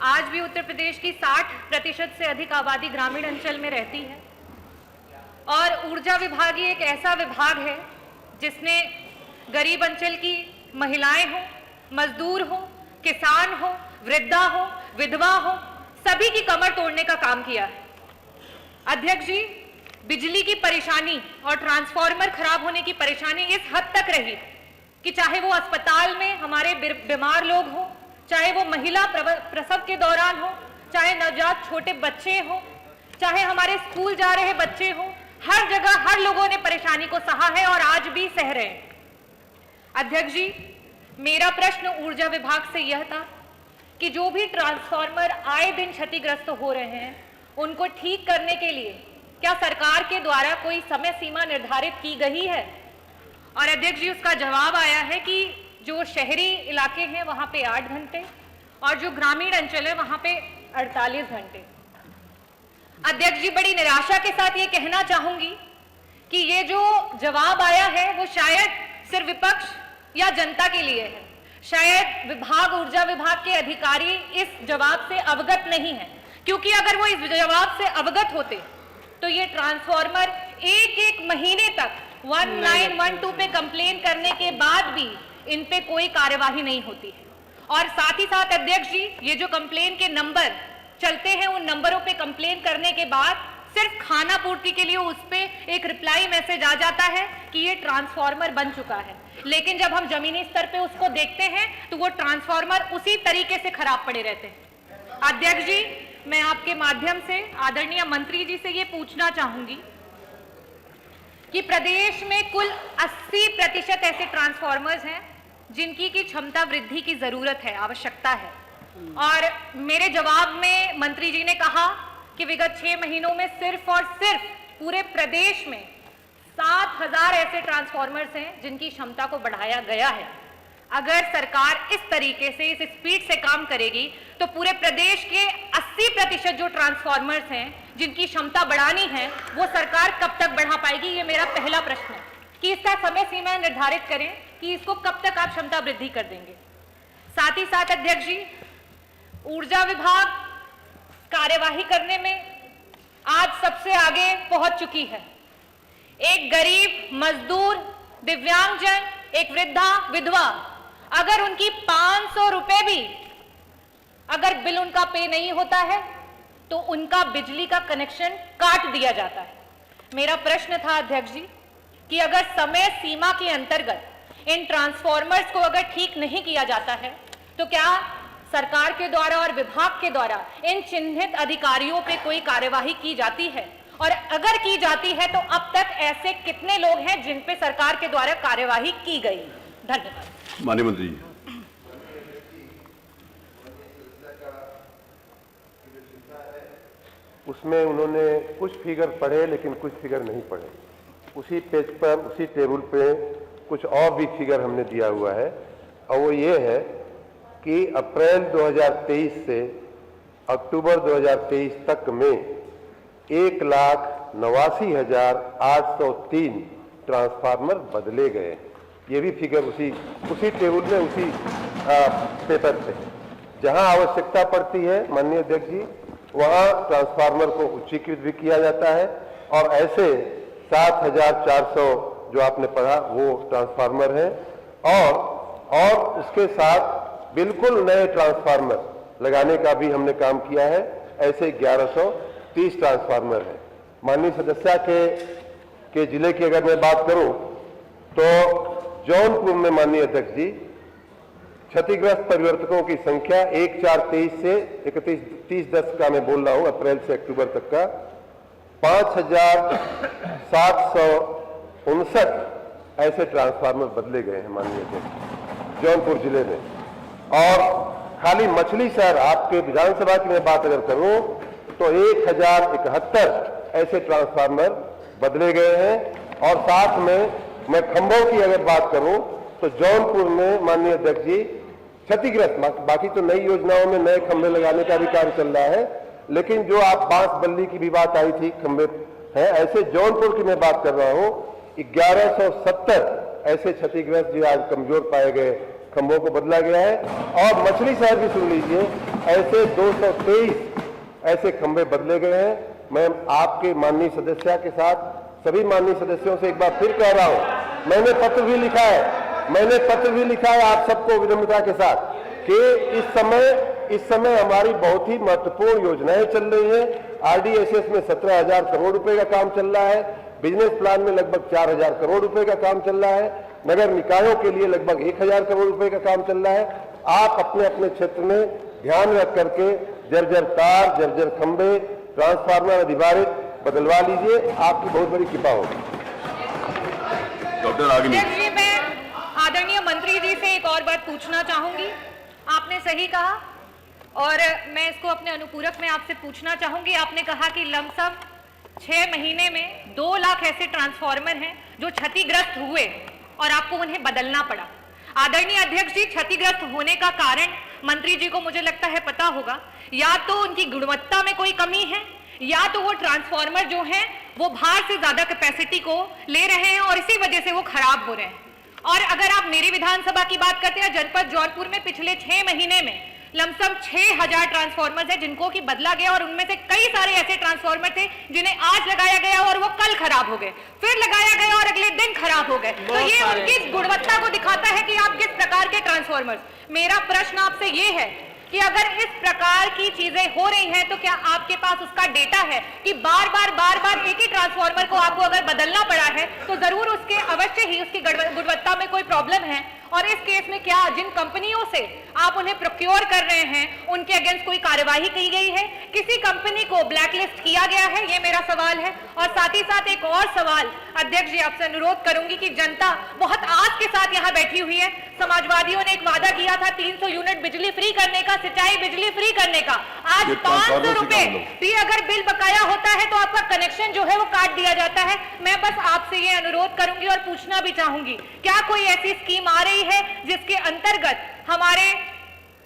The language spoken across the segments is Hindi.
आज भी उत्तर प्रदेश की 60% से अधिक आबादी ग्रामीण अंचल में रहती है और ऊर्जा विभाग ही एक ऐसा विभाग है जिसने गरीब अंचल की महिलाएं हो, मजदूर हो, किसान हो, वृद्धा हो, विधवा हो, सभी की कमर तोड़ने का काम किया है। अध्यक्ष जी, बिजली की परेशानी और ट्रांसफार्मर खराब होने की परेशानी इस हद तक रही कि चाहे वो अस्पताल में हमारे बीमार लोग हो, चाहे वो महिला प्रसव के दौरान हो, चाहे नवजात छोटे बच्चे हो, चाहे हमारे स्कूल जा रहे बच्चे हो, हर जगह हर लोगों ने परेशानी को सहा है और आज भी सह रहे हैं। अध्यक्ष जी, मेरा प्रश्न ऊर्जा विभाग से यह था कि जो भी ट्रांसफार्मर आए दिन क्षतिग्रस्त हो रहे हैं, उनको ठीक करने के लिए क्या सरकार के द्वारा कोई समय सीमा निर्धारित की गई है? और अध्यक्ष जी, उसका जवाब आया है कि जो शहरी इलाके हैं वहां पे 8 घंटे और जो ग्रामीण अंचल है वहां पे 48 घंटे। अध्यक्ष जी, बड़ी निराशा के साथ ये कहना चाहूंगी कि ये जो जवाब आया है वो शायद सिर्फ विपक्ष या जनता के लिए है। शायद ऊर्जा विभाग के अधिकारी इस जवाब से अवगत नहीं है, क्योंकि अगर वो इस जवाब से अवगत होते तो ये ट्रांसफार्मर एक महीने तक 1912 पे कंप्लेन करने के बाद भी इन पे कोई कार्यवाही नहीं होती है। और साथ ही साथ अध्यक्ष जी, ये जो कंप्लेन के नंबर चलते हैं, उन नंबरों पे कंप्लेन करने के बाद सिर्फ खाना पूर्ति के लिए उस पे एक रिप्लाई मैसेज आ जाता है कि ये ट्रांसफार्मर बन चुका है, लेकिन जब हम जमीनी स्तर पे उसको देखते हैं तो वो ट्रांसफार्मर उसी तरीके से खराब पड़े रहते हैं। अध्यक्ष जी, मैं आपके माध्यम से आदरणीय मंत्री जी से ये पूछना चाहूंगी कि प्रदेश में कुल 80% ऐसे ट्रांसफार्मर्स हैं जिनकी की क्षमता वृद्धि की जरूरत है, आवश्यकता है। और मेरे जवाब में मंत्री जी ने कहा कि विगत 6 महीनों में सिर्फ और सिर्फ पूरे प्रदेश में 7000 ऐसे ट्रांसफार्मर्स हैं जिनकी क्षमता को बढ़ाया गया है। अगर सरकार इस तरीके से, इस स्पीड से काम करेगी तो पूरे प्रदेश के 80% जो ट्रांसफार्मर्स हैं जिनकी क्षमता बढ़ानी है वो सरकार कब तक बढ़ा पाएगी? ये मेरा पहला प्रश्न है कि इसका समय सीमा निर्धारित करें कि इसको कब तक आप क्षमता वृद्धि कर देंगे। साथ ही साथ अध्यक्ष जी, ऊर्जा विभाग कार्यवाही करने में आज सबसे आगे पहुंच चुकी है। एक गरीब, मजदूर, दिव्यांगजन, एक वृद्धा, विधवा, अगर उनकी 500 रुपए भी अगर बिल उनका पे नहीं होता है तो उनका बिजली का कनेक्शन काट दिया जाता है। मेरा प्रश्न था अध्यक्ष जी कि अगर समय सीमा के अंतर्गत इन ट्रांसफार्मर्स को अगर ठीक नहीं किया जाता है तो क्या सरकार के द्वारा और विभाग के द्वारा इन चिन्हित अधिकारियों पे कोई कार्यवाही की जाती है? और अगर की जाती है तो अब तक ऐसे कितने लोग हैं जिन पे सरकार के द्वारा कार्यवाही की गई? धन्यवाद। माननीय मंत्री जी। उसमें उन्होंने कुछ फिगर पढ़े लेकिन कुछ फिगर नहीं पढ़े। उसी पेज पर, उसी टेबल पे कुछ और भी फिगर हमने दिया हुआ है और वो ये है कि अप्रैल 2023 से अक्टूबर 2023 तक में 1,89,803 ट्रांसफार्मर बदले गए। ये भी फिगर उसी टेबल में, उसी पेपर पे है। जहां आवश्यकता पड़ती है माननीय अध्यक्ष जी, वहां ट्रांसफार्मर को उच्चीकृत भी किया जाता है और ऐसे 7,400 जो आपने पढ़ा वो ट्रांसफार्मर है और उसके साथ बिल्कुल नए ट्रांसफार्मर लगाने का भी हमने काम किया है। ऐसे 1130 ट्रांसफार्मर है। माननीय सदस्य के जिले की अगर मैं बात करूं तो जौनपुर में माननीय अध्यक्ष जी क्षतिग्रस्त परिवर्तकों की संख्या 1/4/23 से 31/30 का मैं बोल रहा हूं, अप्रैल से अक्टूबर तक का 5,759 ऐसे ट्रांसफार्मर बदले गए हैं माननीय अध्यक्ष जौनपुर जिले में। और खाली मछली शहर, आपके विधानसभा की मैं बात अगर करूं तो 1071 ऐसे ट्रांसफार्मर बदले गए हैं। और साथ में मैं खंभों की अगर बात करूं तो जौनपुर में माननीय अध्यक्ष जी क्षतिग्रस्त, बाकी तो नई योजनाओं में नए खंभे लगाने का भी कार्य चल रहा है, लेकिन जो आप बांस बल्ली की भी बात आई थी, खंभे हैं, ऐसे जौनपुर की मैं बात कर रहा हूं 1170 ऐसे क्षतिग्रस्त जो आज कमजोर पाए गए खंभों को बदला गया है। और मछली शहर भी सुन लीजिए ऐसे 223 ऐसे खंभे बदले गए हैं। मैं आपके माननीय सदस्य के साथ सभी माननीय सदस्यों से एक बार फिर कह रहा हूं, मैंने पत्र भी लिखा है आप सबको विनम्रता के साथ कि इस समय हमारी बहुत ही महत्वपूर्ण योजनाएं चल रही हैं। आरडीएसएस में 17,000 करोड़ रुपए का काम चल रहा है, बिजनेस प्लान में लगभग 4,000 करोड़ रुपए का काम चल रहा है, नगर निकायों के लिए लगभग 1,000 करोड़ रुपए का काम चल रहा है। आप अपने अपने क्षेत्र में ध्यान रख करके जर्जर तार, जर्जर खंभे, ट्रांसफार्मर अधिभारित बदलवा लीजिए, आपकी बहुत बड़ी कृपा होगी। डॉक्टर आगे जी, मैं आदरणीय मंत्री जी से एक और बात पूछना चाहूंगी। आपने सही कहा और मैं इसको अपने अनुपूरक में आपसे पूछना चाहूंगी। आपने कहा कि लमसम 6 महीने में 2 लाख ऐसे ट्रांसफार्मर हैं जो क्षतिग्रस्त हुए और आपको उन्हें बदलना पड़ा। आदरणीय अध्यक्ष जी, क्षतिग्रस्त होने का कारण मंत्री जी को मुझे लगता है पता होगा। या तो उनकी गुणवत्ता में कोई कमी है, या तो वो ट्रांसफार्मर जो हैं वो भार से ज्यादा कैपेसिटी को ले रहे हैं और इसी वजह से वो खराब हो रहे हैं। और अगर आप मेरी विधानसभा की बात करते हैं, जनपद जौनपुर में पिछले 6 महीने में लमसम 6,000 ट्रांसफार्मर्स है जिनको की बदला गया और उनमें से कई सारे ऐसे ट्रांसफार्मर थे जिन्हें आज लगाया गया और वो कल खराब हो गए, फिर लगाया गया और अगले दिन खराब हो गए। तो ये उनकी गुणवत्ता को दिखाता है कि आप किस प्रकार के ट्रांसफार्मर्स। मेरा प्रश्न आपसे ये है कि अगर इस प्रकार की चीजें हो रही हैं तो क्या आपके पास उसका डेटा है कि बार बार एक ही ट्रांसफार्मर को आपको अगर बदलना पड़ा है तो जरूर उसके अवश्य ही उसकी गुणवत्ता में कोई प्रॉब्लम है। और इस केस में क्या जिन कंपनियों से आप उन्हें प्रोक्योर कर रहे हैं उनके अगेंस्ट कोई कार्यवाही की गई है, किसी कंपनी को ब्लैकलिस्ट किया गया है? ये मेरा सवाल है। और साथ ही साथ एक और सवाल अध्यक्ष जी आपसे अनुरोध करूंगी कि जनता बहुत आस के साथ यहाँ बैठी हुई है। समाजवादियों ने एक वादा किया था 300 यूनिट बिजली फ्री करने का, सिंचाई बिजली फ्री करने का। आज 500 रुपए भी अगर बिल बकाया होता है तो आपका कनेक्शन जो है वो काट दिया जाता है। मैं बस आपसे ये अनुरोध करूंगी और पूछना भी चाहूंगी, क्या कोई ऐसी स्कीम आ रही है जिसके अंतर्गत हमारे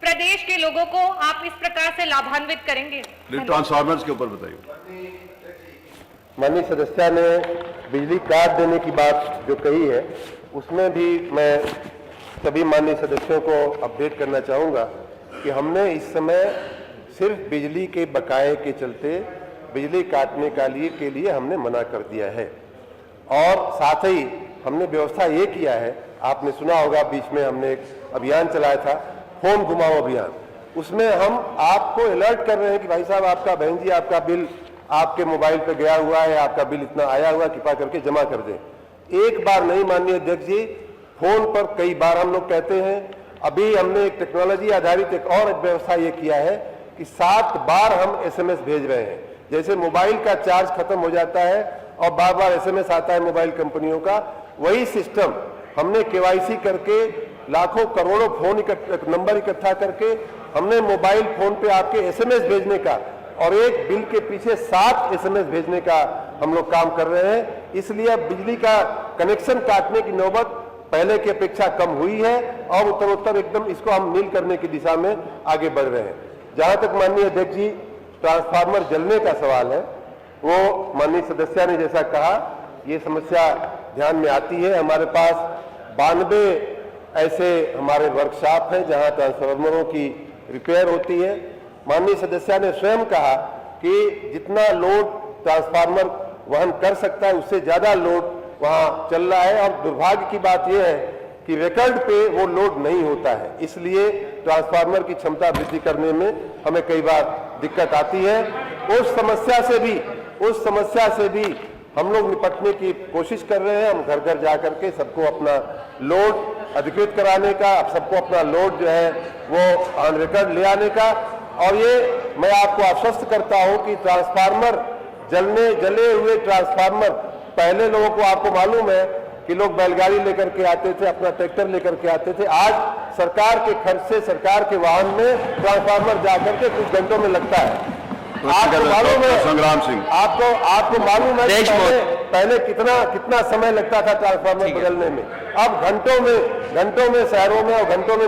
प्रदेश के लोगों को आप इस प्रकार से लाभान्वित करेंगे? ट्रांसफार्मर्स के ऊपर बताइए। माननीय सदस्य ने बिजली काट देने की बात जो कही है उसमें भी मैं सभी माननीय सदस्यों को अपडेट करना चाहूँगा कि हमने इस समय सिर्फ बिजली के बकाये के चलते बिजली काटने के लिए हमने मना कर दिया है। और साथ ही हमने व्यवस्था ये किया है, आपने सुना होगा बीच में हमने एक अभियान चलाया था, फोन घुमाओ अभियान। उसमें हम आपको अलर्ट कर रहे हैं कि भाई साहब आपका, बहन जी आपका बिल आपके मोबाइल पे गया हुआ है, आपका बिल इतना आया हुआ, कृपा करके जमा कर दें। एक बार नहीं माननीय अध्यक्ष जी, फोन पर कई बार हम लोग कहते हैं। अभी हमने एक टेक्नोलॉजी आधारित एक और व्यवस्था ये किया है कि 7 बार हम SMS भेज रहे हैं। जैसे मोबाइल का चार्ज खत्म हो जाता है और बार बार SMS आता है मोबाइल कंपनियों का, वही सिस्टम हमने KYC करके लाखों करोड़ों फोन नंबर इकट्ठा करके हमने मोबाइल फोन पे आपके SMS भेजने का और एक बिल के पीछे 7 SMS भेजने का हम लोग काम कर रहे हैं। इसलिए अब बिजली का कनेक्शन काटने की नौबत पहले की अपेक्षा कम हुई है और उत्तरोत्तर एकदम इसको हम नील करने की दिशा में आगे बढ़ रहे हैं। जहां तक माननीय अध्यक्ष जी ट्रांसफार्मर जलने का सवाल है, वो माननीय सदस्य ने जैसा कहा, ये समस्या ध्यान में आती है। हमारे पास 92 ऐसे हमारे वर्कशॉप हैं जहां ट्रांसफार्मरों की रिपेयर होती है। माननीय सदस्य ने स्वयं कहा कि जितना लोड ट्रांसफार्मर वहन कर सकता है उससे ज्यादा लोड वहां चल रहा है और दुर्भाग्य की बात यह है कि रिकॉर्ड पे वो लोड नहीं होता है। इसलिए ट्रांसफार्मर की क्षमता वृद्धि करने में हमें कई बार दिक्कत आती है। उस समस्या से भी हम लोग निपटने की कोशिश कर रहे हैं। हम घर घर जा करके सबको अपना लोड अधिकृत कराने का, सबको अपना लोड जो है वो ऑन रिकॉर्ड ले आने का। और ये मैं आपको आश्वस्त करता हूं कि ट्रांसफार्मर जले हुए ट्रांसफार्मर, पहले लोगों को आपको मालूम है कि लोग बैलगाड़ी लेकर के आते थे, अपना ट्रैक्टर लेकर के आते थे। आज सरकार के खर्च से सरकार के वाहन में ट्रांसफार्मर जाकर के कुछ घंटों में लगता है। आपको मालूम है संग्राम सिंह, आपको मालूम है पहले कितना समय लगता था ट्रांसफार्मर बदलने में। अब घंटों में शहरों में और घंटों में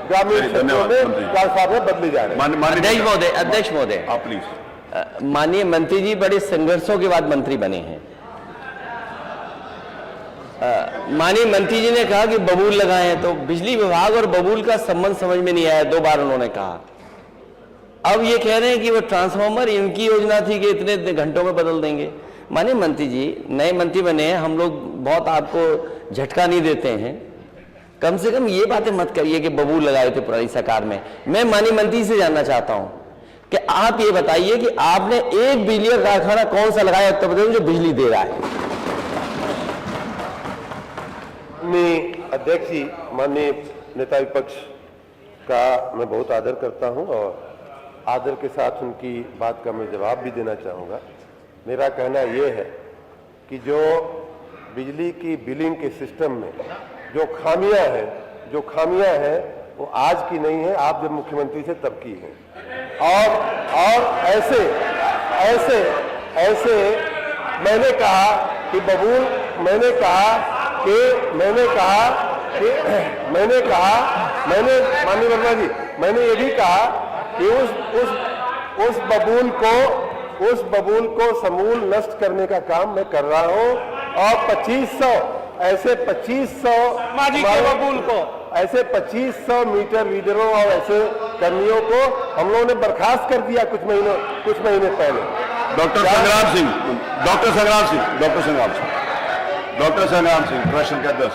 ग्रामीण क्षेत्रों में ट्रांसफार्मर बदले जा रहे हैं। अध्यक्ष महोदय, आप प्लीज। माननीय मंत्री जी बड़े संघर्षों के बाद मंत्री बने हैं। माननीय मंत्री जी ने कहा कि बबूल लगाए हैं, तो बिजली विभाग और बबूल का संबंध समझ में नहीं आया, 2 बार उन्होंने कहा। अब ये कह रहे हैं कि वो ट्रांसफार्मर इनकी योजना थी कि इतने घंटों में बदल देंगे। माननीय मंत्री जी, नए मंत्री बने हैं, हम लोग बहुत आपको झटका नहीं देते हैं, कम से कम ये बातें मत करिए कि बबूल लगाए थे पुरानी सरकार में। मैं माननीय मंत्री से जानना चाहता हूं कि आप ये बताइए कि आपने एक बिजली का कारखाना कौन सा लगाया उत्तर प्रदेश में जो बिजली दे रहा है? अध्यक्ष जी, माननीय नेता विपक्ष का मैं बहुत आदर करता हूं और आदर के साथ उनकी बात का मैं जवाब भी देना चाहूँगा। मेरा कहना यह है कि जो बिजली की बिलिंग के सिस्टम में जो खामियां हैं वो आज की नहीं है, आप जब मुख्यमंत्री से तब की है। और ऐसे मैंने कहा कि बबूल, मैंने माननीय वर्मा जी, मैंने ये भी कहा कि उस बबूल को समूल नष्ट करने का काम मैं कर रहा हूं और 2500 मीटर रीडरों और ऐसे कर्मियों को हम लोगों ने बर्खास्त कर दिया कुछ महीने पहले। डॉक्टर संग्राम सिंह, प्रश्न का 10।